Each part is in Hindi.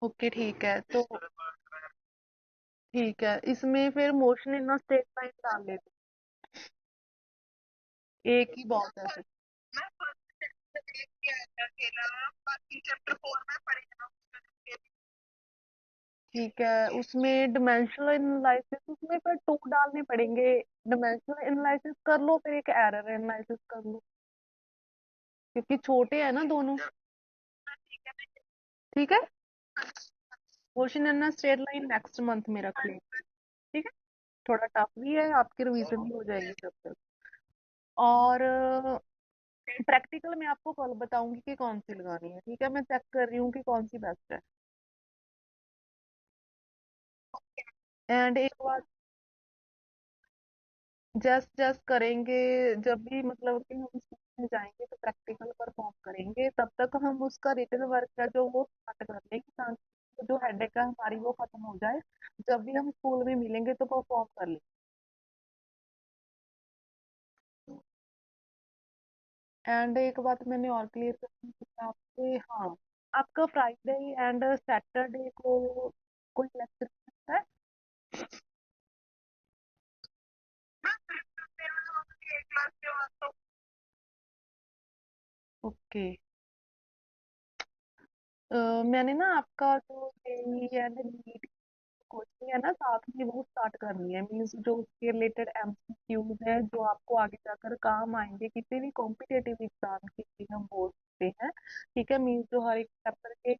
ओके ठीक है तो ठीक है, इसमें फिर motion in a straight line डाल लेते हैं, एक ही बहुत है फिर। ठीक है, उसमें डिमेंशनल एनालिसिस उसमें फिर टू डालने पड़ेंगे। डिमेंशनल एनालिसिस कर लो, फिर एक एरर एनालिसिस कर लो, क्योंकि छोटे हैं ना दोनों। ठीक है, question and straight line next month में रख लेंगे। ठीक है, थोड़ा टफ भी है, आपकी रिवीजन भी हो जाएगी तब तक। और प्रैक्टिकल मैं आपको कल बताऊंगी कि कौन सी लगानी है। ठीक है, मैं चेक कर रही हूँ कि कौन सी बेस्ट है। एंड एक बात, जस्ट जस्ट करेंगे जब भी, मतलब कि हम स्कूल में जाएंगे तो प्रैक्टिकल परफॉर्म करेंगे, तब तक हम उसका रिटन वर्क है जो वो स्टार्ट कर लेंगे, ताकि जो हेडेक है हमारी वो खत्म हो जाए, जब भी हम स्कूल में मिलेंगे तो परफॉर्म कर लेंगे। एंड एक बात मैंने और क्लियर करनी थी आपसे, हाँ, आपका फ्राइडे एंड सैटरडे को कोई लेक्चर है? ओके। मैंने ना आपका जो जेईई एंड नीट कोचिंग है ना, साथ में वो स्टार्ट करनी है, मीन्स जो उसके रिलेटेड एमसीक्यूज है जो आपको आगे जाकर काम आएंगे किसी भी कॉम्पिटेटिव एग्जाम के लिए हम बोल सकते हैं। ठीक है, मीन्स जो हर एक चैप्टर के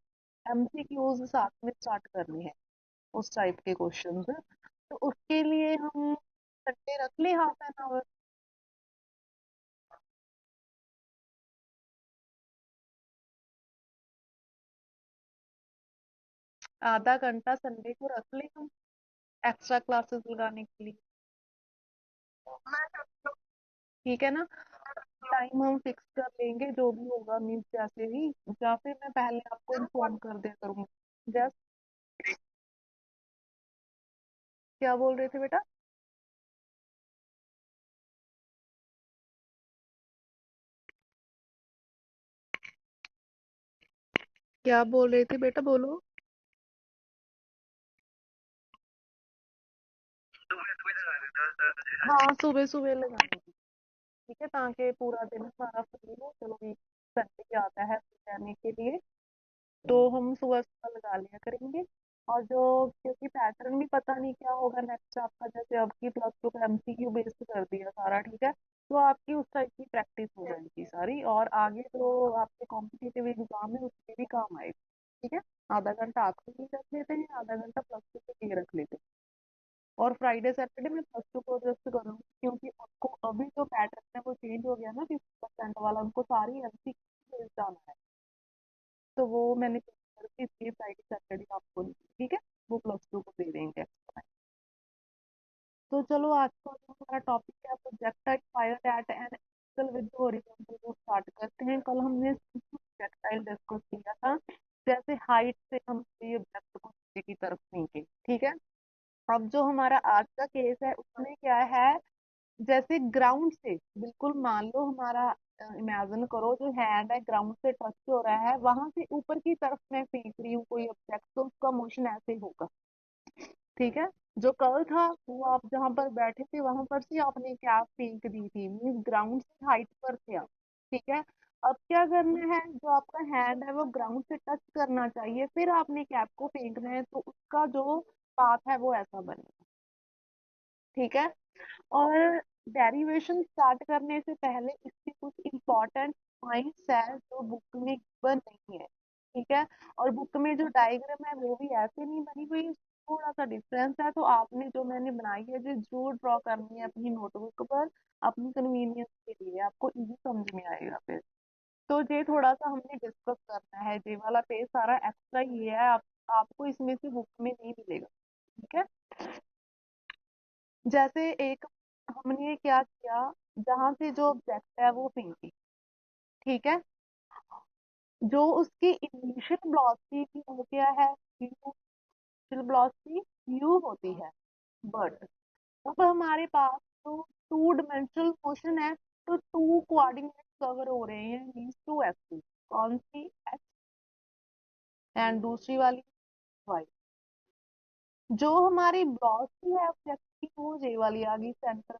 एमसीक्यूज साथ में स्टार्ट करने हैं, उस टाइप के क्वेश्चंस। तो उसके लिए हम संडे रख ले हाफ एन आवर। आधा घंटा संडे को रख ले हम, एक्स्ट्रा क्लासेस लगाने के लिए। ठीक है ना, टाइम हम फिक्स कर लेंगे जो भी होगा, मीन्स जैसे भी, या फिर मैं पहले आपको इन्फॉर्म कर दिया करूंगी। जस्ट, क्या बोल रहे थे बेटा? क्या बोल रहे थे बेटा, बोलो। हाँ, सुबह सुबह लगाएंगे। ठीक है, ताकि पूरा दिन हमारा फ्री हो। चलो भी संडे आता है जाने के लिए, तो हम सुबह सुबह लगा लिया करेंगे। और जो, क्योंकि पैटर्न भी पता नहीं क्या होगा नेक्स्ट आपका, जैसे अब की प्लस टू का एमसीक्यू बेस्ड कर दिया सारा। ठीक है, तो आपकी उस टाइप की प्रैक्टिस हो जाएगी सारी, और आगे जो आपके कॉम्पिटिटिव एग्जाम है उसमें भी काम आएगी। ठीक है, आधा घंटा आपके लिए रख लेते हैं, आधा घंटा प्लस टू के लिए रख लेते हैं। और फ्राइडे सैटरडे में प्लस टू को एडजस्ट करूंगी, क्योंकि उनको अभी जो पैटर्न है वो चेंज हो गया ना 50% वाला, उनको सारी एमसीक्यू बेस्ड आना है। तो वो मैंने करके इसलिए फ्राइडे सैटरडे आपको नहीं दी, ठीक है, वो प्लस टू को दे देंगे। तो चलो, आज का जो हमारा टॉपिक है projectile fire eight an angle with horizontal, वो स्टार्ट करते हैं। कल हमने प्रोजेक्टाइल डिस्कस किया था, जैसे हाइट से हम ये ऑब्जेक्ट को नीचे की तरफ फेंके। ठीक है, अब जो हमारा आज का केस है उसमें क्या है, जैसे ग्राउंड से, बिल्कुल मान लो हमारा, इमेजिन करो जो हैंड है ग्राउंड से टच हो रहा है, वहां से ऊपर की तरफ मैं फेंक रही हूँ कोई ऑब्जेक्ट, तो उसका मोशन ऐसे होगा। ठीक है, जो कल था वो आप जहां पर बैठे थे वहां पर से आपने कैप फेंक दी थी, मीन्स ग्राउंड से हाइट पर थे आप। ठीक है, अब क्या करना है, जो आपका हैंड है वो ग्राउंड से टच करना चाहिए, फिर आपने कैप को फेंकना है, तो उसका जो पाथ है वो ऐसा बनेगा। ठीक है, और डेरिवेशन स्टार्ट करने से पहले इसके कुछ इंपॉर्टेंट पॉइंट्स है जो बुक में गिवन नहीं है। ठीक है, और बुक में जो डायग्राम है वो भी ऐसे नहीं बनी हुई, थोड़ा सा डिफरेंस है, तो आपने जो मैंने बनाई है जो जरूर ड्रॉ करनी है अपनी नोटबुक पर, अपनी कन्वीनियंस के लिए, आपको इजी समझ में आएगा फिर। तो ये थोड़ा सा हमने डिस्कस करना है, ये वाला पेज सारा एक्स्ट्रा ही है, आपको इसमें से बुक में नहीं मिलेगा। ठीक है, जैसे एक हमने क्या किया, जहां से जो ऑब्जेक्ट है वो फेंकी। ठीक है, जो उसकी इनिशियल वेलोसिटी थी वो क्या है, इनिशियल वेलोसिटी यू होती है। बट अब हमारे पास जो टू डिमेंशनल मोशन है, तो टू कोऑर्डिनेट कवर हो रहे हैं, मीन्स टू एक्सिस। कौन सी? एक्स, एंड दूसरी वाली वाई। जो हमारी वेलोसिटी है ऑब्जेक्ट की वो ये वाली आ गई सेंटर।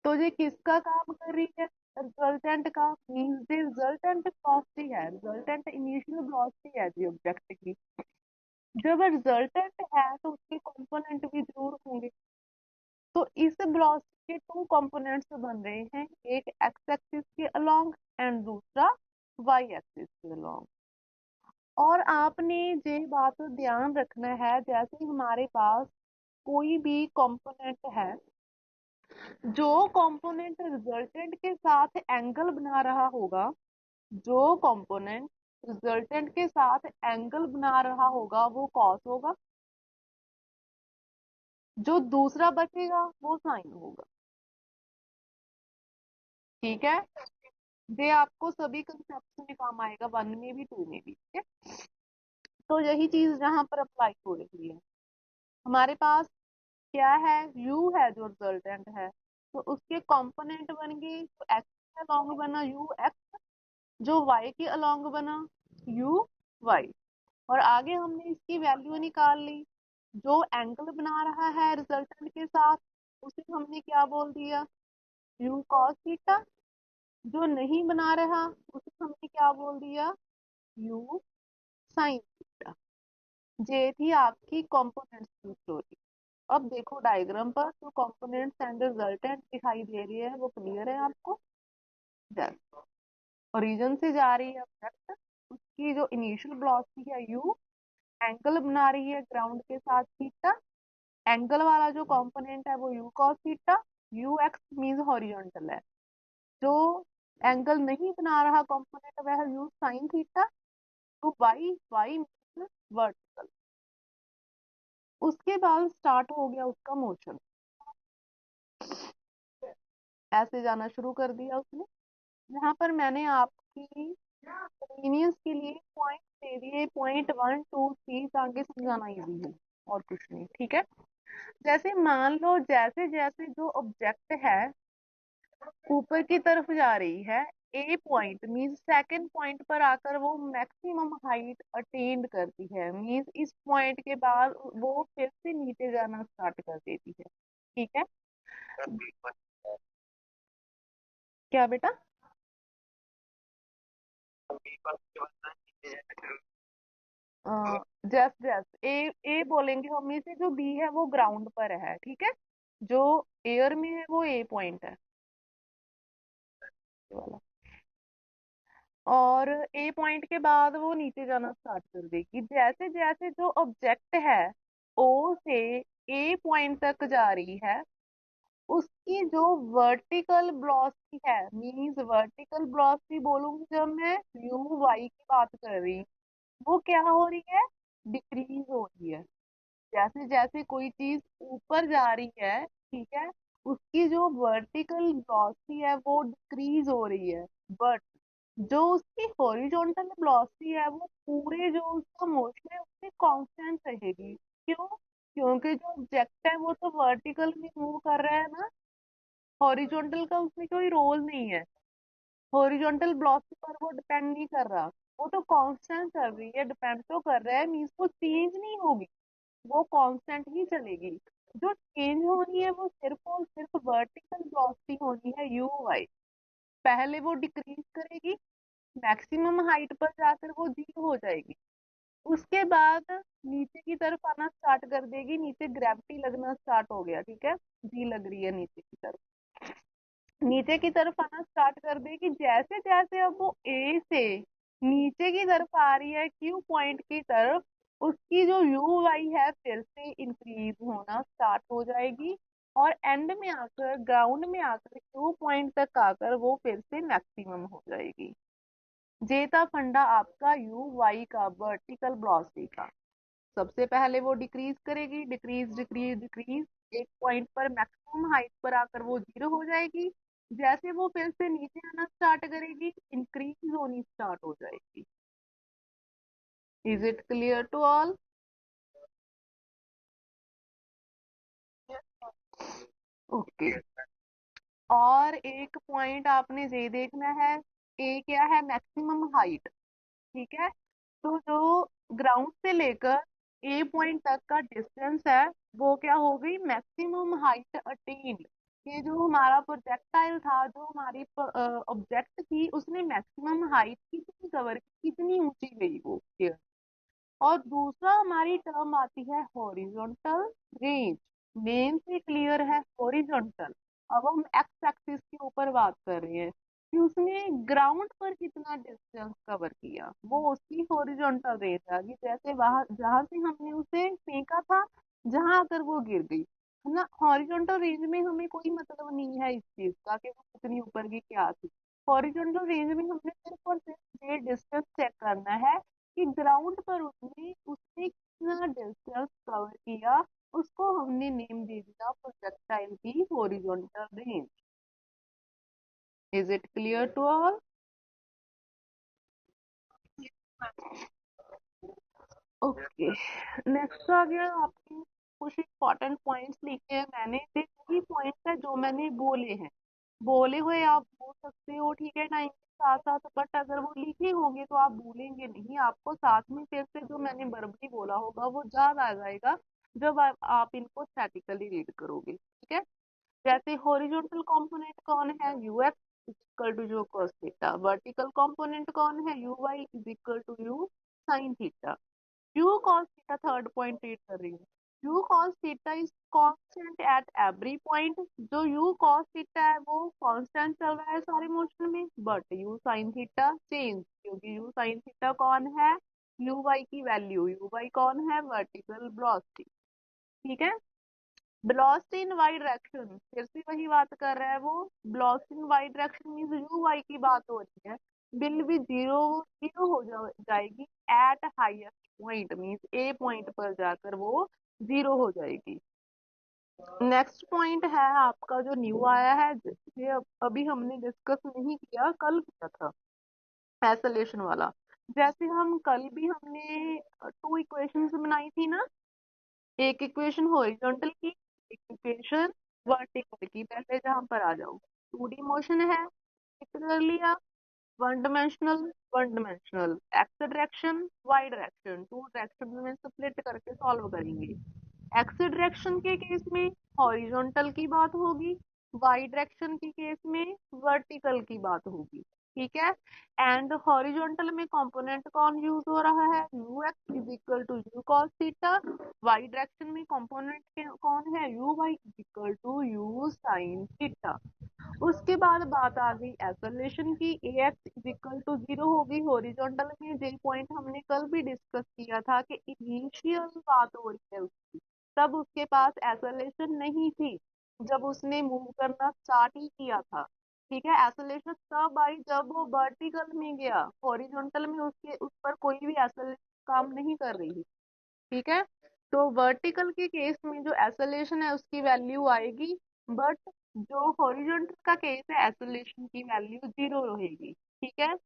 तो ये किसका काम कर रही है? रिजल्टेंट का। मीन्स रिजल्टेंट वेलोसिटी है, रिजल्टेंट इनिशियल वेलोसिटी है जी ऑब्जेक्ट की। जब रिजल्टेंट है तो उसके कंपोनेंट भी जरूर होंगे। तो इस वेलोसिटी के टू कंपोनेंट्स बन रहे हैं, एक एक्स एक्सिस के अलोंग एंड दूसरा वाई एक्सिस के अलोंग। और आपने ये बात ध्यान रखना है, जैसे ही हमारे पास कोई भी कंपोनेंट है, जो कंपोनेंट रिजल्टेंट के साथ एंगल बना रहा होगा, जो कंपोनेंट रिजल्टेंट के साथ एंगल बना रहा होगा वो कॉस होगा, जो दूसरा बचेगा वो साइन होगा। ठीक है। ये आपको सभी कंसेप्ट में काम आएगा, वन में भी टू में भी, ठीक है। तो यही चीज यहाँ पर अप्लाई हो रही है। हमारे पास क्या है, यू है जो रिजल्टेंट है, तो उसके कंपोनेंट बन गए, तो एक्स के अलोंग बना यू एक्स, जो वाई के अलोंग बना यू वाई। और आगे हमने इसकी वैल्यू निकाल ली। जो एंगल बना रहा है रिजल्टेंट के साथ उसे हमने क्या बोल दिया, यू कॉस थीटा। जो नहीं बना रहा उसे हमने क्या बोल दिया, यू साइन थीटा। ये थी आपकी कंपोनेंट्स की स्टोरी। अब देखो डायग्राम पर जो कंपोनेंट्स एंड रिजल्टेंट दिखाई दे रही है वो क्लियर है आपको? यस। ओरिजिन से जा रही है ऑब्जेक्ट, उसकी जो इनिशियल वेलोसिटी है यू, एंगल बना रही है ग्राउंड के साथ थीटा। एंगल वाला जो कंपोनेंट है वो you cos theta. You x means horizontal है। जो एंगल नहीं बना रहा कंपोनेंट वह यू साइन थीटा। तो वाई वाई मीन्स वर्टिकल। उसके बाद स्टार्ट हो गया उसका मोशन, ऐसे जाना शुरू कर दिया उसने। यहाँ पर मैंने आपकी कन्वीनियंस के लिए पॉइंट दे दिए, पॉइंट 1 2 3, ताकि समझाना इजी है, और कुछ नहीं, ठीक है। जैसे मान लो जैसे जैसे जो ऑब्जेक्ट है ऊपर की तरफ जा रही है, ए पॉइंट मीन्स सेकंड पॉइंट पर आकर वो मैक्सिमम हाइट अटेंड करती है, मीन्स इस पॉइंट के बाद वो फिर से नीचे जाना स्टार्ट कर देती है। ठीक है। क्या बेटा? जस्ट जस्ट ए ए बोलेंगे हम, में से जो बी है वो ग्राउंड पर है, ठीक है। जो एयर में है वो ए पॉइंट है, ये वाला। और ए पॉइंट के बाद वो नीचे जाना स्टार्ट कर देगी। जैसे जैसे जो ऑब्जेक्ट है ओ से ए पॉइंट तक जा रही है, उसकी जो वर्टिकल वेलोसिटी है, मीन्स वर्टिकल वेलोसिटी बोलूंगी जब मैं यू वाई की बात कर रही हूँ, वो क्या हो रही है, डिक्रीज हो रही है। जैसे जैसे कोई चीज ऊपर जा रही है, ठीक है, उसकी जो वर्टिकल वेलोसिटी है वो डिक्रीज हो रही है। बट जो उसकी हॉरिजॉन्टल वेलोसिटी है वो पूरे जो उसका मोशन है उससे कांस्टेंट रहेगी। क्यों? क्योंकि जो ऑब्जेक्ट है वो तो वर्टिकल में मूव कर रहा है ना, हॉरिजॉन्टल का उसमें कोई रोल नहीं है। हॉरिजॉन्टल वेलोसिटी पर वो डिपेंड नहीं कर रहा, वो तो कांस्टेंट चल रही है, डिपेंड तो कर रहा है, मीन्स वो चेंज नहीं होगी, वो कांस्टेंट ही चलेगी। जो चेंज होनी है वो सिर्फ और सिर्फ वर्टिकल वेलोसिटी होनी है यू वाई। पहले वो डिक्रीज करेगी, मैक्सिमम हाइट पर जाकर वो जीरो हो जाएगी। उसके बाद नीचे की तरफ आना स्टार्ट कर देगी, नीचे ग्रेविटी लगना स्टार्ट हो गया, ठीक है, जी लग रही है नीचे की तरफ। नीचे की तरफ आना स्टार्ट कर देगी, जैसे जैसे अब वो ए से नीचे की तरफ आ रही है क्यू पॉइंट की तरफ, उसकी जो यू वाई है फिर से इंक्रीज होना स्टार्ट हो जाएगी। और एंड में आकर ग्राउंड में आकर क्यू पॉइंट तक आकर वो फिर से मैक्सिमम हो जाएगी। जे था फंडा आपका यू वाई का, वर्टिकल वेलोसिटी का। सबसे पहले वो डिक्रीज करेगी, डिक्रीज डिक्रीज डिक्रीज, एक पॉइंट पर मैक्सिमम हाइट पर आकर वो जीरो हो जाएगी। जैसे वो फिर से नीचे आना स्टार्ट करेगी, इंक्रीज होनी स्टार्ट हो जाएगी। Is it clear to all? Okay. और एक पॉइंट आपने ये देखना है, ए क्या है, मैक्सिमम हाइट, ठीक है। तो जो ग्राउंड से लेकर ए पॉइंट तक का डिस्टेंस है वो क्या हो गई, मैक्सिमम हाइट अटेन्ड। ये जो हमारा प्रोजेक्टाइल था, जो हमारी ऑब्जेक्ट थी, उसने मैक्सिमम हाइट कितनी कवर की, कितनी ऊंची गई वो। और दूसरा हमारी टर्म आती है हॉरिजॉन्टल रेंज। नेम से क्लियर है हॉरिजॉन्टल। अब हम एक्स एक्सिस के ऊपर बात कर रहे हैं कि उसने ग्राउंड पर कितना डिस्टेंस कवर किया, वो उसकी हॉरिजॉन्टल रेंज आ गई। जैसे वहां जहां से हमने उसे फेंका था, जहां अगर वो गिर गई, है ना। हॉरिजॉन्टल रेंज में हमें कोई मतलब नहीं है इस चीज का कि वो कितनी ऊपर की क्या थी। हॉरिजॉन्टल रेंज में हमने सिर्फ और सिर्फ ये डिस्टेंस चेक करना है कि ग्राउंड पर उसने उसने कितना डिस्टेंस कवर किया। उसको हमने नेम दे दिया प्रोजेक्टाइल की horizontal range. Is it clear to all? Okay, next आ गया आपके कुछ इंपॉर्टेंट पॉइंट्स लिखे हैं मैंने। ये वही पॉइंट्स है जो मैंने बोले हैं। बोले हुए आप बोल सकते हो, ठीक है, टाइम के साथ साथ, बट अगर वो लिखे होंगे तो आप भूलेंगे नहीं। आपको साथ में फिर से जो मैंने वर्बली बोला होगा वो याद आ जाएगा जब आप इनको स्टैटिकली रीड करोगे, ठीक है। जैसे हॉरिजॉन्टल कंपोनेंट कौन है, u x is equal to u cos theta. Vertical component कौन है, u y is equal to u sine theta. U cos theta third point read कर रही हूँ। U cos theta is constant at every point. जो यू cos थीटा है वो कांस्टेंट चल रहा है सारे मोशन में, but u sin theta change, क्योंकि यू sin थीटा कौन है, यू वाई की वैल्यू। यू वाई कौन है, वर्टिकल वेलोसिटी, ठीक है। वेलोसिटी इन वाई डायरेक्शन, फिर से वही बात कर रहा है वो। Velocity in y direction means u y की बात हो रही है। बिल भी जीरो जीरो हो जाएगी एट हाईएस्ट पॉइंट, मीन्स ए पॉइंट पर जाकर वो जीरो हो जाएगी। नेक्स्ट पॉइंट है आपका जो न्यू आया है, ये अभी हमने डिस्कस नहीं किया, कल किया था, एसोलेशन वाला। जैसे हम कल भी हमने टू इक्वेशंस बनाई थी ना, एक इक्वेशन हॉरिजॉन्टल की, एक इक्वेशन वर्टिकल की। पहले जहां पर आ जाओ, टू डी मोशन है, फिक्स कर लिया। One dimensional, x direction, y direction, two direction में स्प्लिट करके सॉल्व करेंगे। एक्स डायरेक्शन के केस में हॉरिजॉन्टल की बात होगी, वाई डायरेक्शन के केस में वर्टिकल की बात होगी, ठीक है। एंड हॉरिजॉन्टल में कंपोनेंट कौन यूज हो रहा है, u x is equal to u cos theta. Y direction में कंपोनेंट कौन है, u y is equal to u sine theta. उसके बाद बात आ गई एसोलेशन की, a x is equal to zero होगी हॉरिजॉन्टल में। जे पॉइंट हमने कल भी डिस्कस किया था कि इनिशियल बात हो रही है उसकी, तब उसके पास एसोलेशन नहीं थी, जब उसने मूव करना स्टार्ट ही किया था, ठीक है। एसोलेशन तब आई जब वो वर्टिकल में गया, हॉरिजॉन्टल में उसके उस पर कोई भी एसोलेशन काम नहीं कर रही थी, ठीक है। तो वर्टिकल के केस में जो एसोलेशन है उसकी वैल्यू आएगी, बट जो हॉरिजॉन्टल का केस है एसोलेशन की वैल्यू जीरो रहेगी, ठीक है।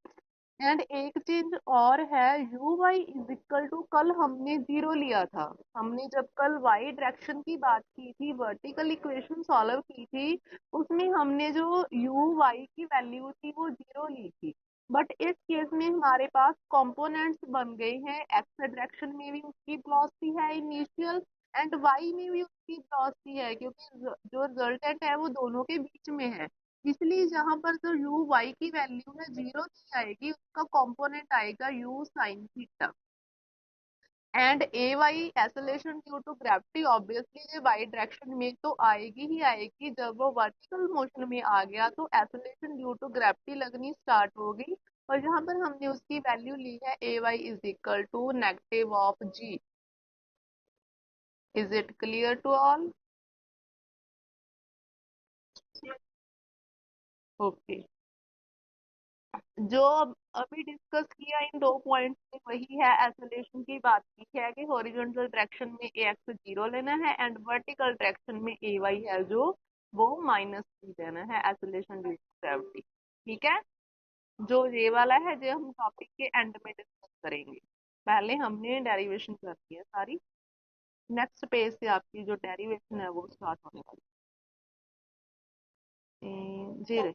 एंड एक चीज और है, u y is equal to, कल हमने जीरो लिया था। हमने जब कल वाई डायरेक्शन की बात की थी, वर्टिकल इक्वेशन सॉल्व की थी, उसमें हमने जो यू वाई की वैल्यू थी वो जीरो ली थी। बट इस केस में हमारे पास कंपोनेंट्स बन गए हैं, एक्स डायरेक्शन में भी उसकी वेलोसिटी है इनिशियल, एंड वाई में भी उसकी वेलोसिटी है, क्योंकि जो रिजल्टेंट है वो दोनों के बीच में है। इसलिए जहां पर जो यू वाई की वैल्यू है जीरो नहीं आएगी, उसका कंपोनेंट आएगा u sine theta. And a y acceleration due to gravity obviously ये वाई डायरेक्शन में तो आएगी ही आएगी। जब वो वर्टिकल मोशन में आ गया तो एसोलेशन ड्यू टू ग्रेविटी लगनी स्टार्ट हो गई, और यहाँ पर हमने उसकी वैल्यू ली है a y is equal to negative of g. Is it clear to all? Okay, जो अभी डिस्कस किया इन दो पॉइंट्स में वही है, एसोलेशन की बात की है कि हॉरिजॉन्टल डायरेक्शन में ए एक्स जीरो लेना है, एंड वर्टिकल डायरेक्शन में ए वाई है जो वो माइनस थ्री लेना है, एसोलेशन ड्यू टू ग्रेविटी, ठीक है। जो ये वाला है जो हम टॉपिक के एंड में डिस्कस करेंगे, पहले हमने डेरिवेशन कर दी है सारी। नेक्स्ट पेज से आपकी जो डेरिवेशन है वो स्टार्ट होने वाली जी रही।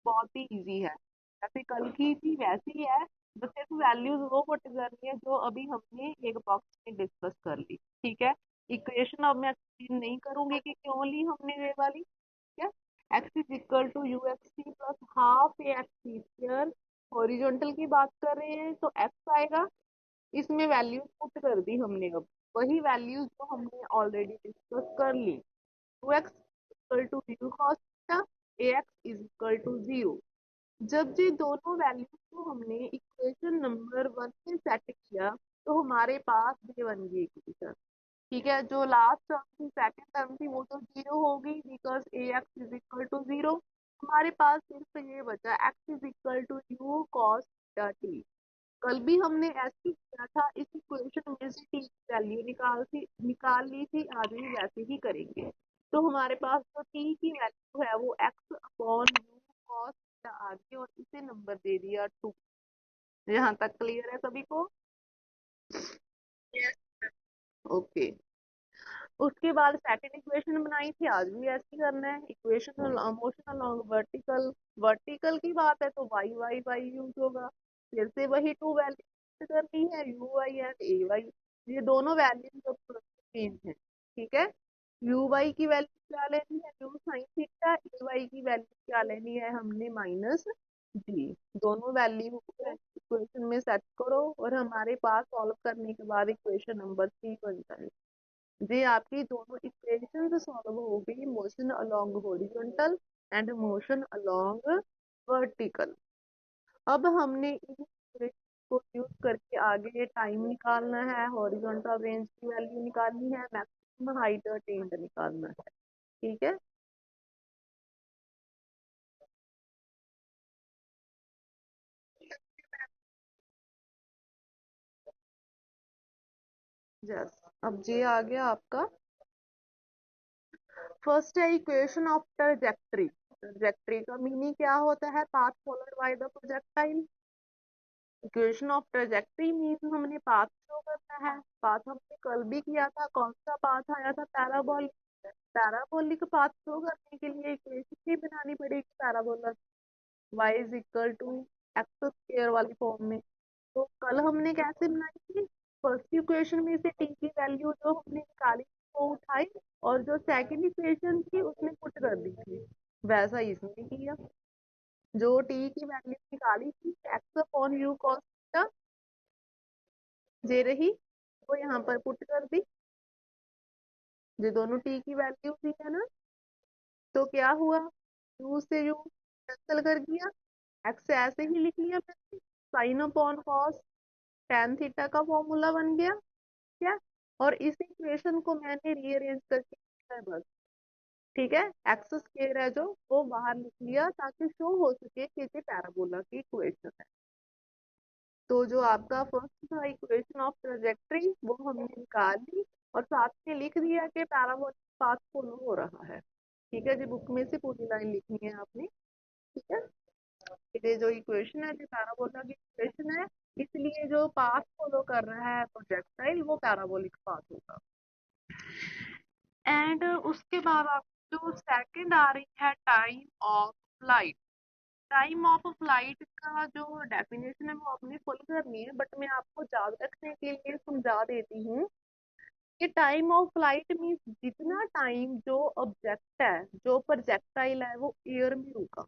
बहुत ही इजी है, जैसे कल की थी वैसी ही है, बस सिर्फ वैल्यूज वो पुट करनी है जो अभी हमने एक बॉक्स में डिस्कस कर ली। ठीक है, इक्वेशन अब मैं एक्सप्लेन नहीं करूंगी कि क्यों ली हमने ये वाली। क्या, x is equal to u x c plus half a x c square, horizontal की बात कर रहे हैं तो एक्स आएगा, इसमें वैल्यूज पुट कर दी हमने। अब वही वैल्यूज जो हमने ऑलरेडी डिस्कस कर ली, two x equal to u cos theta, a x is equal to zero. जब ये दोनों वैल्यूज को हमने इक्वेशन नंबर वन में सेट किया तो हमारे पास ये बन गई इक्वेशन। ठीक है, जो लास्ट टर्म थी, सेकंड टर्म थी, वो तो जीरो हो गई because a x is equal to zero. हमारे पास सिर्फ ये बचा x is equal to u cos theta t. कल भी हमने ऐसे ही किया था, इस इक्वेशन में से टी की वैल्यू निकाल ली थी, आज भी वैसे ही करेंगे। तो हमारे पास जो टी की वैल्यू है वो x upon u cos theta आ गई और इसे नंबर दे दिया टू। यहाँ तक क्लियर है सभी को? ओके। उसके बाद सेकंड इक्वेशन बनाई थी, आज भी ऐसे ही करना है। Equation motion along vertical, vertical की बात है तो वाई वाई वाई यूज होगा। फिर से वही टू वैल्यू करनी है, u y and a y. ये दोनों वैल्यू सेम है। ठीक है, यू वाई की वैल्यू क्या लेनी है, u sine theta, a y की वैल्यू क्या लेनी है हमने, माइनस जी। दोनों वैल्यू को इक्वेशन में सेट करो और हमारे पास सॉल्व करने के बाद इक्वेशन नंबर 3 बन जाएगी। जी, आपकी दोनों इक्वेशंस सॉल्व हो गई, motion along horizontal and motion along vertical. अब हमने इन इक्वेशन को यूज करके आगे टाइम निकालना है, हॉरिजॉन्टल रेंज की वैल्यू निकालनी है, मैक्सिमम हाइट अटेन्ड निकालना है। ठीक है, यस। अब ये आ गया आपका, फर्स्ट है इक्वेशन ऑफ ट्रजेक्टरी। ट्रजेक्टरी का मीनिंग क्या होता है, path followed by the projectile. Equation of trajectory mean हमने पाथ शो करना है। पाथ हमने कल भी किया था, कौन सा पाथ आया था, पैराबोलिक। पैराबोलिक पाथ शो करने के लिए इक्वेशन भी बनानी पड़ेगी parabola, y is equal to x square वाली फॉर्म में। तो कल हमने कैसे बनाई थी, फर्स्ट इक्वेशन में से टी की वैल्यू जो हमने निकाली वो उठाई और जो सेकंड इक्वेशन थी उसमें पुट कर दी थी। वैसा इसमें किया, जो टी की वैल्यू निकाली थी एक्स अपॉन यू कॉस जे रही, वो यहाँ पर पुट कर दी। ये दोनों टी की वैल्यू थी है ना, तो क्या हुआ, यू से यू कैंसिल कर दिया, एक्स ऐसे ही लिख लिया मैंने, sine upon cos tan theta का फॉर्मूला बन गया। क्या, और इस इक्वेशन को मैंने रीअरेंज करके लिखा है बस। ठीक है, एक्स स्क्वायर है जो वो बाहर लिख लिया ताकि शो हो सके कि ये पैराबोला की इक्वेशन है। तो जो आपका फर्स्ट था इक्वेशन ऑफ ट्रेजेक्टरी वो हमने निकाल ली और साथ में लिख दिया कि पैराबोलिक पाथ फॉलो हो रहा है। ठीक है जी, बुक में से पूरी लाइन लिखनी है आपने। ठीक है, ये जो इक्वेशन है, जो पैराबोला की इक्वेशन है, इसलिए जो पाथ फॉलो कर रहा है प्रोजेक्टाइल वो पैराबोलिक पाथ होगा। एंड उसके बाद आप जो सेकंड आ रही है time of flight. Time of flight का जो डेफिनेशन है वो आपने फुल करनी है, बट मैं आपको याद रखने के लिए समझा देती हूँ कि टाइम ऑफ फ्लाइट मीन्स जितना टाइम जो ऑब्जेक्ट है, जो प्रोजेक्टाइल है वो एयर में रुका,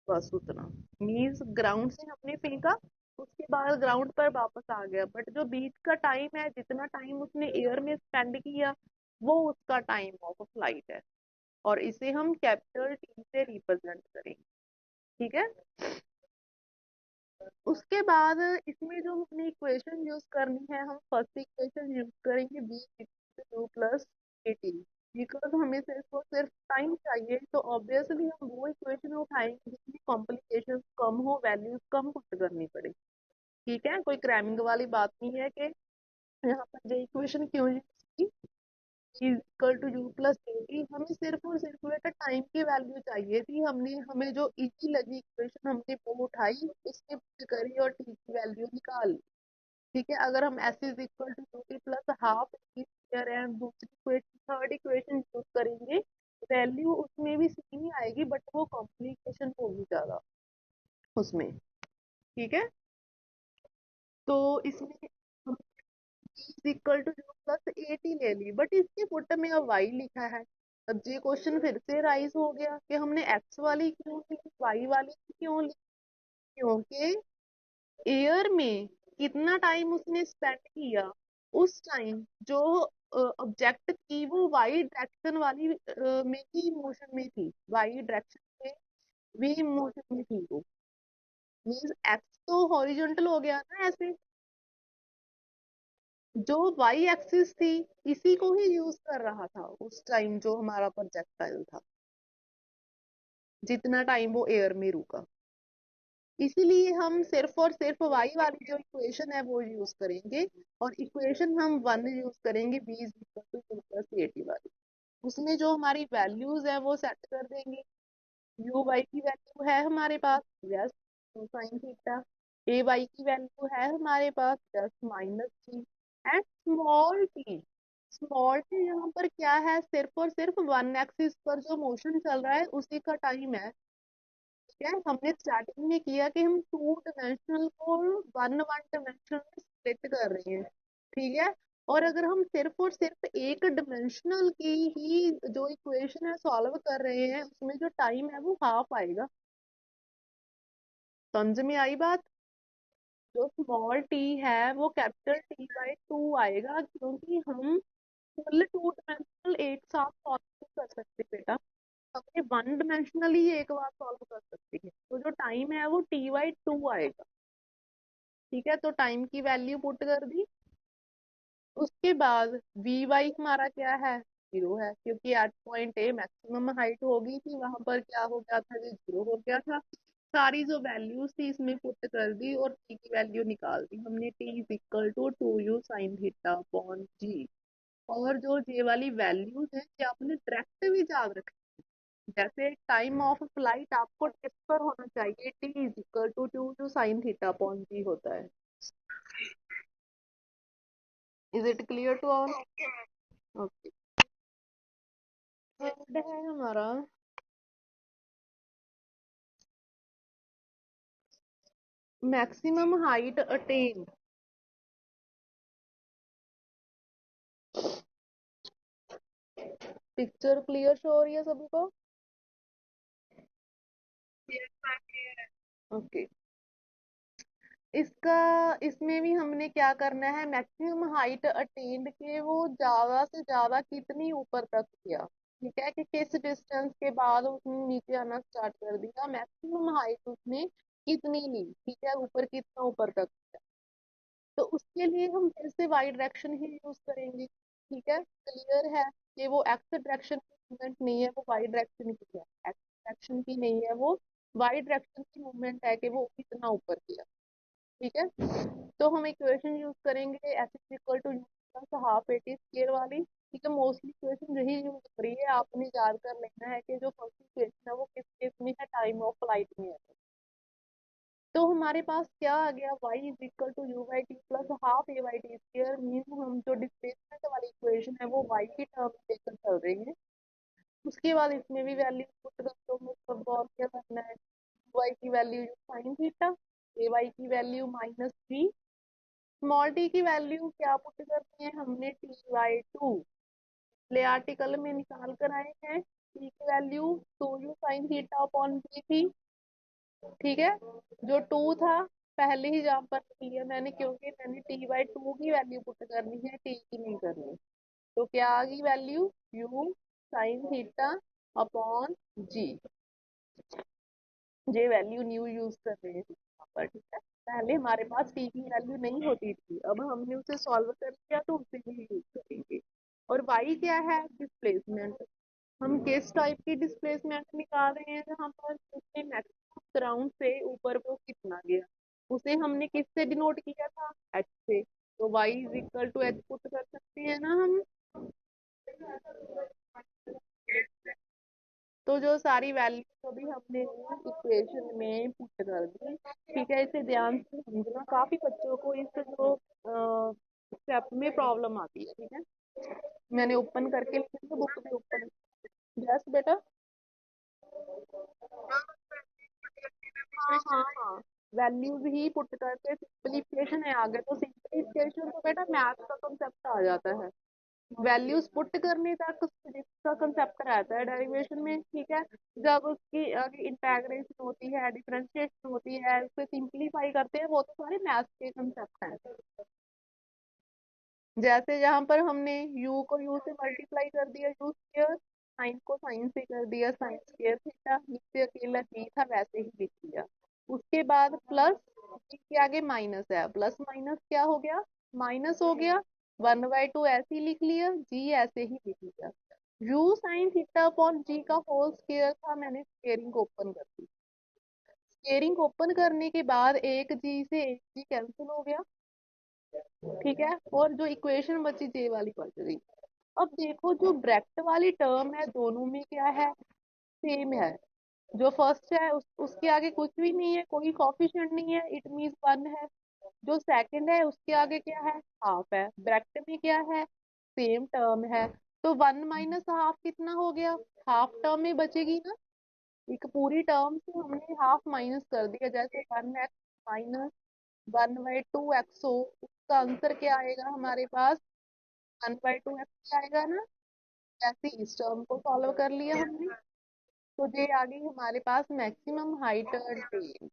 बस उतना। मीन्स ग्राउंड से हमने फेंका, उसके बाद ग्राउंड पर वापस आ गया, बट जो बीच का टाइम है, जितना टाइम उसने एयर में स्पेंड किया, वो उसका टाइम ऑफ फ्लाइट है। और इसे हम कैपिटल टी से रिप्रेजेंट करेंगे। ठीक है, उसके बाद इसमें जो हमने इक्वेशन यूज करनी है, हम फर्स्ट इक्वेशन यूज करेंगे v two plus a t. Because हमें सिर्फ और सिर्फ टाइम चाहिए तो ऑब्वियसली हम वो इक्वेशन उठाएंगे जिसमें कॉम्प्लिकेशन कम हो, वैल्यूज कम पुट करनी पड़े। ठीक है, कोई क्रैमिंग वाली बात नहीं है कि यहाँ पर ये इक्वेशन क्यों यूज की, equal to u plus a t. हमें सिर्फ और सिर्फ बेटा टाइम की वैल्यू चाहिए थी, हमने हमें जो इजी लगी इक्वेशन हमने वो उठाई, उसके पुट करी और टी की वैल्यू निकाल ली। ठीक है, अगर हम s is equal to u t plus half square and दूसरी इक्वेशन थर्ड इक्वेशन यूज करेंगे, वैल्यू उसमें भी सेम ही आएगी बट वो कॉम्प्लिकेशन होगी ज्यादा उसमें। ठीक है, तो इसमें हम equal to zero plus at ही ले ली, बट इसके फुट में अब वाई लिखा है। अब ये क्वेश्चन फिर से राइज हो गया कि हमने एक्स वाली क्यों ली, वाई वाली क्यों ली। क्योंकि एयर में कितना टाइम उसने स्पेंड किया, उस टाइम जो ऑब्जेक्ट थी वो वाई डायरेक्शन वाली में ही मोशन में थी, वाई डायरेक्शन में भी मोशन में थी वो। मीन्स एक्स तो हॉरिजॉन्टल हो गया ना ऐसे। जो वाई एक्सिस थी इसी को ही यूज कर रहा था उस टाइम जो हमारा प्रोजेक्टाइल था, जितना टाइम वो एयर में रुका। इसीलिए हम सिर्फ और सिर्फ वाई वाली जो इक्वेशन है वो यूज करेंगे, और इक्वेशन हम वन यूज करेंगे, v is equal to two plus a t वाली। उसमें जो हमारी वैल्यूज है वो सेट कर देंगे। यू वाई की वैल्यू है हमारे पास, yes sine theta. A y की वैल्यू है हमारे पास, yes minus t. And small t, small t यहाँ पर क्या है, सिर्फ और सिर्फ वन एक्सिस पर जो मोशन चल रहा है उसी का टाइम है। ठीक है, हमने स्टार्टिंग में किया कि हम टू डायमेंशनल को वन वन डायमेंशनल में स्प्लिट कर रहे हैं। ठीक है, और अगर हम सिर्फ और सिर्फ एक डायमेंशनल की ही जो इक्वेशन है सॉल्व कर रहे हैं, उसमें जो टाइम है वो हाफ आएगा। समझ में आई बात। जो स्मॉल टी है वो कैपिटल टी बाई टू आएगा, क्योंकि हम फुल टू डायमेंशनल एक साथ सॉल्व नहीं कर सकते बेटा, हमें वन डायमेंशनली एक बार सॉल्व कर सकते हैं, तो जो टाइम है वो टी बाई टू आएगा। ठीक है, तो टाइम की वैल्यू पुट कर दी। उसके बाद वी वाई हमारा क्या है, जीरो है, क्योंकि at point a maximum height होगी थी, वहां पर क्या हो गया था, ये जीरो हो गया था। सारी जो वैल्यूज थी इसमें पुट कर दी और टी की वैल्यू निकाल दी हमने, t is equal to two u sine theta upon g. और जो ये वाली वैल्यूज है ये आपने डायरेक्ट भी याद रखना। जैसे टाइम ऑफ फ्लाइट आपको टिप पर होना चाहिए, t is equal to two two sine theta upon g होता है। Is it clear to all. Okay, third है हमारा maximum height attain. Picture clear show हो रही है सभी को। ओके, इसका इसमें भी हमने क्या करना है, मैक्सिमम हाइट अटेन्ड के वो ज्यादा से ज्यादा कितनी ऊपर तक किया। ठीक है, कि किस डिस्टेंस के बाद उसने नीचे आना स्टार्ट कर दिया, मैक्सिमम हाइट उसने कितनी ली, ठीक है, ऊपर कितना ऊपर तक किया। तो उसके लिए हम फिर से वाई डायरेक्शन ही यूज करेंगे। ठीक है, क्लियर है कि वो एक्स डायरेक्शन की मूवमेंट नहीं है, वो वाई डायरेक्शन की है। एक्स डायरेक्शन की नहीं है वो, वाई डायरेक्शन की मूवमेंट है कि वो कितना ऊपर किया। ठीक है, तो हम इक्वेशन यूज करेंगे S is equal two plus half A T square वाली। ठीक है, मोस्टली इक्वेशन यही यूज करी है, आपने याद कर लेना है कि जो फर्स्ट इक्वेशन है वो किस केस में है, टाइम ऑफ फ्लाइट में है। तो हमारे पास क्या आ गया, y is equal to u by t plus half a by t square. Mean हम जो डिस्प्लेसमेंट वाली इक्वेशन है वो y की टर्म में लेकर चल रहे हैं। उसके बाद इसमें भी वैल्यू पुट कर दो, मतलब और क्या करना है, y की value sine theta, a y की value minus three, small t की वैल्यू क्या पुट करनी है हमने, टी बाई टू। ले आर्टिकल में निकाल कर आए हैं, टी की value two u sine theta upon three थी। ठीक है, जो टू था पहले ही जहां पर लिया मैंने, क्योंकि मैंने टी बाई टू की वैल्यू पुट करनी है, टी की नहीं करनी। तो क्या आ गई value, u sine theta upon g. ये वैल्यू न्यू यूज कर रहे हैं यहाँ पर। ठीक है, पहले हमारे पास टी की वैल्यू नहीं होती थी, अब हमने उसे सॉल्व कर लिया तो उसे ही यूज करेंगे। और वाई क्या है, डिस्प्लेसमेंट। हम किस टाइप की डिस्प्लेसमेंट निकाल रहे हैं, जहाँ पर उसने मैक्सिमम ग्राउंड से ऊपर वो कितना गया, उसे हमने किससे डिनोट किया था, एच से। तो y is equal to h put कर सकते हैं ना हम। तो जो सारी वैल्यू अभी हमने इक्वेशन में पुट कर दी। ठीक है, इसे ध्यान से समझना, काफी बच्चों को इस जो स्टेप में प्रॉब्लम आती है। ठीक है, मैंने ओपन करके लिखा तो बुक भी ओपन। यस बेटा। हाँ हाँ हाँ, वैल्यूज ही पुट करके सिंपलीफिकेशन है आगे, तो सिंपलीफिकेशन तो बेटा मैथ का कंसेप्ट आ जाता है। वैल्यूज पुट करने तक फिजिक्स का कंसेप्ट रहता है डेरिवेशन में, ठीक है। जब उसकी आगे इंटेग्रेशन होती है, डिफरेंशिएशन होती है, उसे सिंपलीफाई करते हैं, वो तो सारे मैथ के कंसेप्ट हैं। जैसे यहाँ पर हमने u को u से मल्टीप्लाई कर दिया, u स्क्वायर, साइन को साइन से कर दिया, साइन स्क्वायर थीटा, नीचे अकेला g था वैसे ही लिख दिया। उसके बाद प्लस, g के आगे माइनस है, प्लस माइनस क्या हो गया, माइनस हो गया। 1/2 ऐसे ही लिख लिया, g ऐसे ही लिख लिया। u sign theta upon g का होल स्क्वायर था, मैंने स्क्वेयरिंग ओपन कर दी। स्क्वेयरिंग ओपन करने के बाद एक g से एक g कैंसिल हो गया, ठीक है। और जो इक्वेशन बची जे वाली बच गई। अब देखो जो ब्रैकेट वाली टर्म है दोनों में क्या है, सेम है। जो फर्स्ट है उसके आगे कुछ भी नहीं है, कोई कॉफिशिएंट नहीं है, इट मीन्स 1 है। जो सेकंड है उसके आगे क्या है, हाफ है। ब्रैकेट में क्या है, सेम टर्म है। तो 1 माइनस हाफ कितना हो गया, हाफ टर्म में बचेगी ना। एक पूरी टर्म से हमने हाफ माइनस कर दिया, जैसे 1x माइनस 1/2x हो, उसका आंसर क्या आएगा हमारे पास, 1/2x आएगा ना। ऐसे इस टर्म को सॉल्व कर लिया हमने। तो ये आ गई हमारे पास मैक्सिमम हाइट टेन।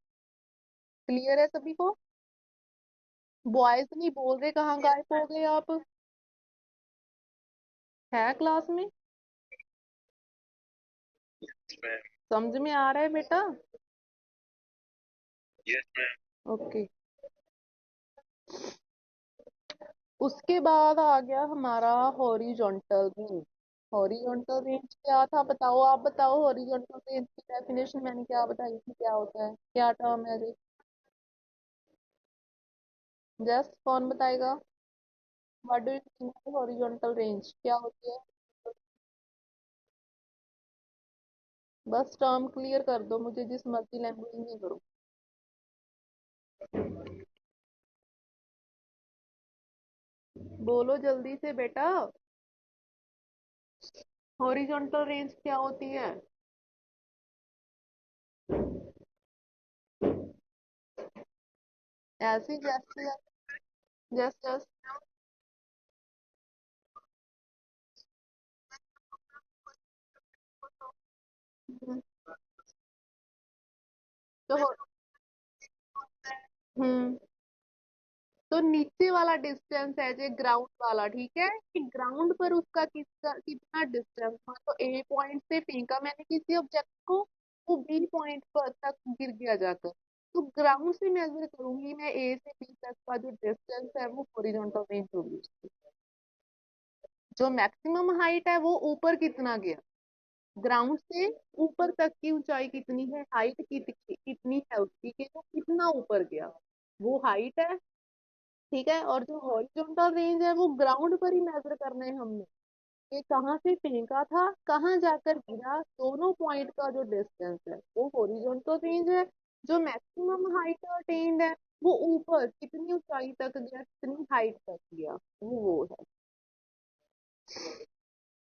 क्लियर है सभी को। बॉयज नहीं बोल रहे, कहाँ गायब हो गए आप, है क्लास में। समझ में आ रहा है बेटा। ओके। उसके बाद आ गया हमारा हॉरिजॉन्टल रेंज। हॉरिजॉन्टल रेंज क्या था बताओ, आप बताओ हॉरिजॉन्टल रेंज की डेफिनेशन मैंने क्या बताई थी, क्या होता है, क्या टर्म है ये। जस्ट कौन बताएगा, what do you think horizontal range क्या होती है। बस टर्म क्लियर कर दो मुझे, जिस मर्जी लैंग्वेज में करो। बोलो जल्दी से बेटा, हॉरिजॉन्टल रेंज क्या होती है। ऐसी जैसे, जस्ट जस्ट तो हम्म तो नीचे वाला डिस्टेंस है जो ग्राउंड वाला, ठीक है, कि ग्राउंड पर उसका कितना डिस्टेंस था। तो ए पॉइंट से फेंका मैंने किसी ऑब्जेक्ट को, वो बी पॉइंट पर तक गिर गया जाकर। तो ग्राउंड से मेजर करूंगी मैं, ए से बी तक का जो डिस्टेंस है वो हॉरिजॉन्टल रेंज होगी उसकी। जो मैक्सिमम हाइट है वो ऊपर कितना गया, ग्राउंड से ऊपर तक की ऊंचाई कितनी है, हाइट कितनी है उसकी, कि वो कितना ऊपर गया, वो हाइट है, ठीक है। और जो हॉरिजॉन्टल रेंज है वो ग्राउंड पर ही मेजर करना है हमने, कि कहाँ से फेंका था, कहाँ जाकर गिरा, दोनों पॉइंट का जो डिस्टेंस है वो हॉरिजॉन्टल रेंज है। जो मैक्सिमम हाइट अटेन्ड है वो ऊपर कितनी ऊंचाई तक गया, कितनी हाइट तक गया, वो है।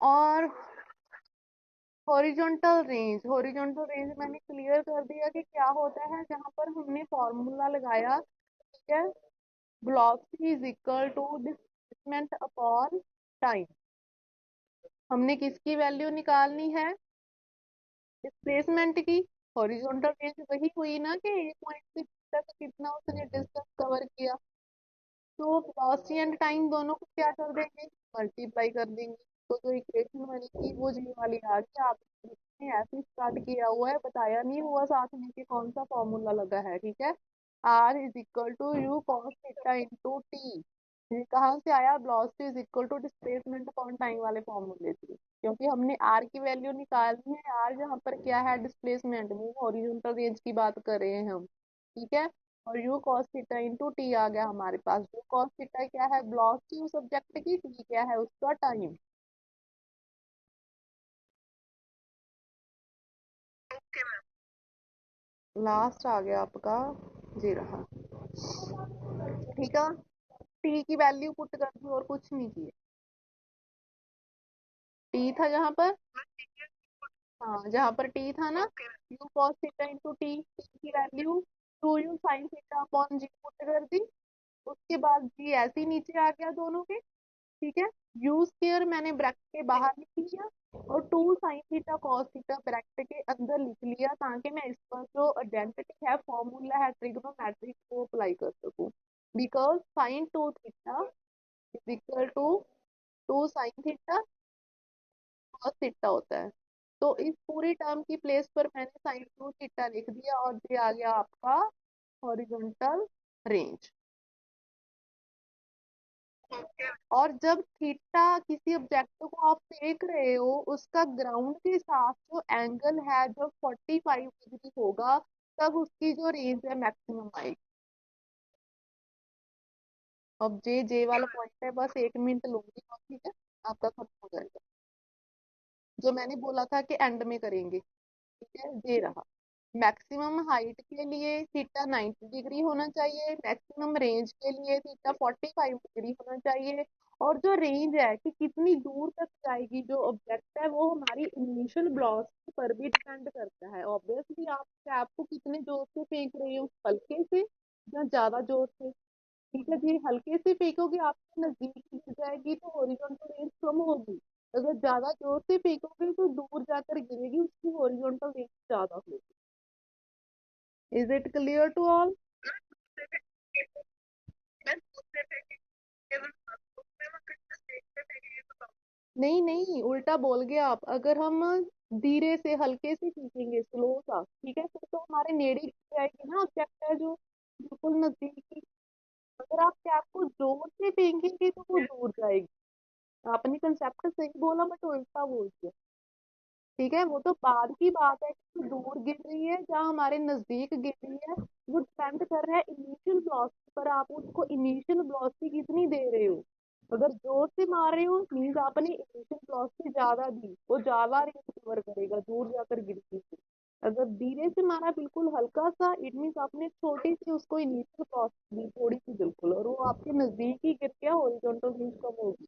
और हॉरिजॉन्टल रेंज मैंने क्लियर कर दिया कि क्या होता है, जहां पर हमने फॉर्मूला लगाया, ठीक है। Velocity is equal to displacement upon time. हमने किसकी वैल्यू निकालनी है, डिस्प्लेसमेंट की। हॉरिजॉन्टल रेंज वही हुई ना, कि ए पॉइंट से बी तक कितना उसने डिस्टेंस कवर किया। तो वेलोसिटी एंड टाइम दोनों को क्या कर देंगे, मल्टीप्लाई कर देंगे। तो जो इक्वेशन बनी थी वो जी वाली आ गई। आपने ऐसे स्टार्ट किया हुआ है, बताया नहीं हुआ साथ में कि कौन सा फॉर्मूला लगा है, ठीक है। R is equal to u cos theta into t. ये कहाँ से आया, velocity is equal to displacement upon time वाले फॉर्मूले से, क्योंकि हमने आर की वैल्यू निकालनी है। आर जहाँ पर क्या है, डिस्प्लेसमेंट, वो हॉरिजॉन्टल रेंज की बात कर रहे हैं हम, ठीक है। और u cos theta into t आ गया हमारे पास। यू कॉस थीटा क्या है, वेलोसिटी उस ऑब्जेक्ट की, टी क्या है उसका टाइम। लास्ट आ गया आपका, जी रहा, ठीक है। टी की वैल्यू पुट कर दी और कुछ नहीं किया। टी था जहां पर, हाँ जहां पर टी था ना, u cos theta into t, t की value two u sine theta upon g put कर दी। उसके बाद जी ऐसे ही नीचे आ गया दोनों के। ठीक है। यू स्क्वायर मैंने ब्रैकेट के बाहर लिख लिया, और two sine theta cos theta bracket के अंदर लिख लिया, ताकि मैं इस पर जो आइडेंटिटी है, फॉर्मूला है ट्रिग्नोमेट्रिक, को अप्लाई कर सकूं। Because sine two theta is equal to two sine theta cos theta होता है। तो इस पूरी टर्म की प्लेस पर मैंने साइन टू थीटा लिख दिया, और ये आ गया आपका हॉरिजॉन्टल रेंज। और जब थीटा किसी ऑब्जेक्ट को आप देख रहे हो, उसका ग्राउंड के साथ जो एंगल है जब 45 डिग्री होगा, तब उसकी जो रेंज है मैक्सिमम आएगी। अब जे वाला पॉइंट है, बस 1 मिनट लूंगी और ठीक है, आपका खत्म हो जाएगा। जो मैंने बोला था कि एंड में करेंगे। ठीक है, ये रहा। मैक्सिमम हाइट के लिए थीटा 90 डिग्री होना चाहिए, मैक्सिमम रेंज के लिए थीटा 45 डिग्री होना चाहिए। और जो रेंज है कि कितनी दूर तक जाएगी जो ऑब्जेक्ट है, वो हमारी इनिशियल वेलोसिटी पर भी डिपेंड करता है। ऑब्वियसली आप कैप को कितने जोर से फेंक रहे हो, हल्के से या ज्यादा जोर से। ठीक है जी, हल्के से फेंकोगे आपके नजदीक गिर जाएगी तो हॉरिजॉन्टल रेंज कम होगी। अगर ज्यादा जोर से फेंकोगे तो दूर जाकर गिरेगी, उसकी हॉरिजॉन्टल रेंज ज्यादा होगी। Is it clear to all? नहीं नहीं, उल्टा बोल गए आप। अगर हम धीरे से हल्के से खींचेंगे, स्लो सा, ठीक है, फिर तो हमारे नेड़ी गिर जाएगी ना ऑब्जेक्ट है जो बिल्कुल नजदीक। अगर आप कैप को जोर से फेंकेंगे तो वो दूर जाएगी। आपने कंसेप्ट सही बोला, बट उल्टा बोल दिया। ठीक है, वो तो बाद की बात है कि दूर गिर रही है या हमारे नजदीक गिर रही है। वो डिपेंड कर रहा है इनिशियल वेलोसिटी पर, आप उसको इनिशियल वेलोसिटी कितनी दे रहे हो। अगर जोर से मार रहे हो मीन्स आपने इनिशियल वेलोसिटी ज्यादा दी, वो ज्यादा रेंज कवर करेगा, दूर जाकर गिरती है। अगर धीरे से मारा बिल्कुल हल्का सा, इट मीन्स आपने छोटी सी उसको इनिशियल वेलोसिटी दी, थोड़ी सी बिल्कुल, और वो आपके नजदीक ही गिर गया, हॉरिजॉन्टल रेंज कम होगी।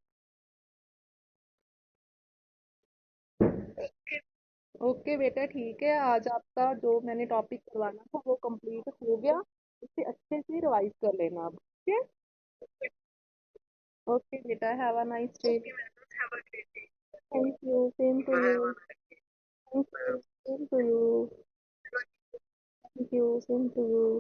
ओके बेटा, ठीक है, आज आपका जो मैंने टॉपिक करवाना था वो कंप्लीट हो गया। इसे अच्छे से रिवाइज कर लेना आप। ठीक है। ओके बेटा, have a nice day. Thank you, same to you. Thank you, same to you. Thank you, same to you.